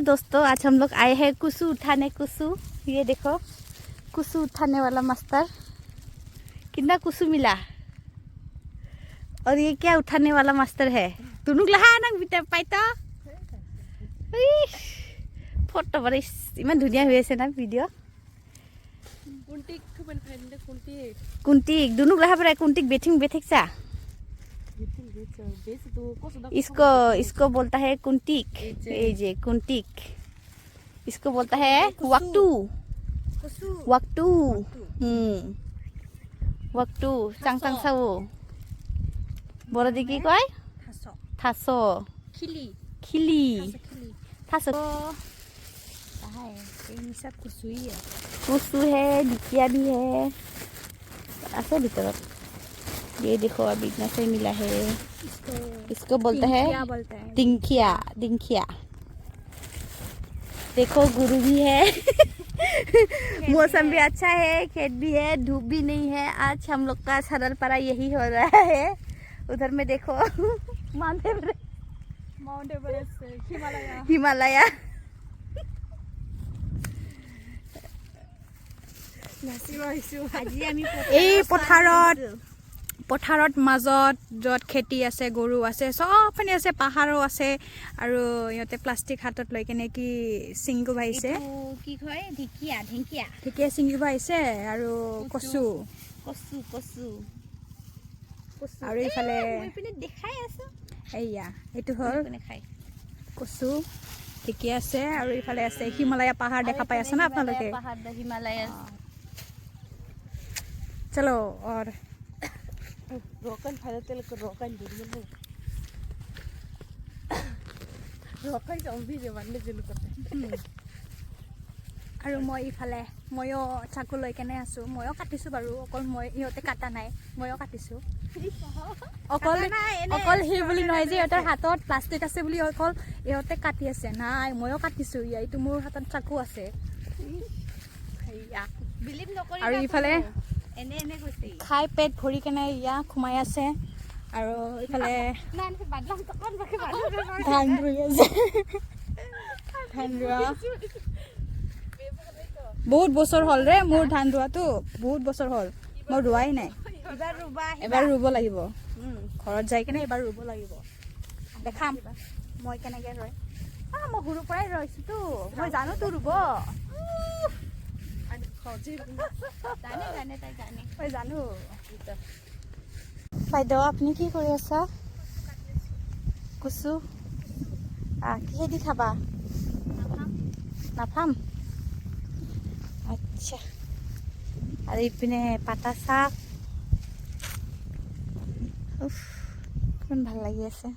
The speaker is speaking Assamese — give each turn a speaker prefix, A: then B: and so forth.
A: दोस्तों, आज हम लोग आए हैं कुसु उठाने। कुसु, ये देखो कुसु उठाने वाला मास्टर। कितना कुसु मिला और ये क्या उठाने वाला मास्टर है। तुनुक लहा ना बिटा पाइता फोटो बड़े इमान धुनिया हुई है ना वीडियो। कुंटिक दुनुक लहा बड़ा कुंटिक बेथिंग बेथिक सा। इसको बोलता है कुंटिक। ये जे कुंटिक इसको बोलता है वक्तू। वक्तू वक्तू चांग चांग सावो बड़ा दिखी कोई थासो खिली खिली थासो कुसु है, ढिकिया भी है। ऐसे भीतर ये देखो अभी इतना से मिला है। इसको बोलते हैं दिंखिया। दिंखिया देखो गुरु भी है। मौसम भी अच्छा है, खेत भी है, धूप भी नहीं है। आज हम लोग का सरल परा यही हो रहा है। उधर में देखो माउंट एवरेस्ट हिमालय এই পথাৰত মাজত য'ত খেতি আছে, গৰু আছে, চবফালে আছে, পাহাৰো আছে। আৰু ইহঁতে প্লাষ্টিক হাতত লৈ কেনে কি চিংগু ভাইছে, কি কয় ঢেকীয়া ঢেকীয়া ঢেকীয়া চিংগু ভাইছে আৰু কচু কচু কচু আৰু এইফালে দেখাই আছে। এইয়া এইটো হ'ল কচু ঢেকীয়া আছে আৰু এইফালে আছে হিমালয়া পাহাৰ দেখা পাই আছে না আপোনালোকে। হিমালয় चलो और रोकन फायदा तेल को रोकन दूर में रोकन जम्बी जे मानले जलु करते আৰু মই ইফালে ময়ো চাকু লৈ কেনে আছো। ময়ো কাটিছো বাৰু, অকল মই ইহঁতে কাটা নাই, ময়ো কাটিছো। অকল সেই বুলি নহয় যে ইহঁতৰ হাতত প্লাষ্টিক আছে বুলি অকল ইহঁতে কাটি আছে, নাই ময়ো কাটিছো। এইটো মোৰ হাতত চাকু আছে। আৰু ইফালে খাই পেট ভৰি কেনে ইয়া সোমাই আছে। আৰু ইফালে ধান ৰুই আছে। ধান ৰোৱা বহুত বছৰ হ'ল ৰে, মোৰ ধান ৰোৱাটো বহুত বছৰ হ'ল। মই ৰোৱাই নাই, এবাৰ ৰুব লাগিব। ঘৰত যাই কেনে এবাৰ ৰুব লাগিব, দেখাম মই কেনেকে ৰয়। মই সৰুৰ পৰাই ৰৈছোতো, মই জানোতো ৰুব। বাইদেউ আপুনি কি কৰি আছা? কচু কিহেদি খাবা? নাফাম। আচ্ছা, আৰু ইপিনে পাতা শাক। কিমান ভাল লাগি আছে।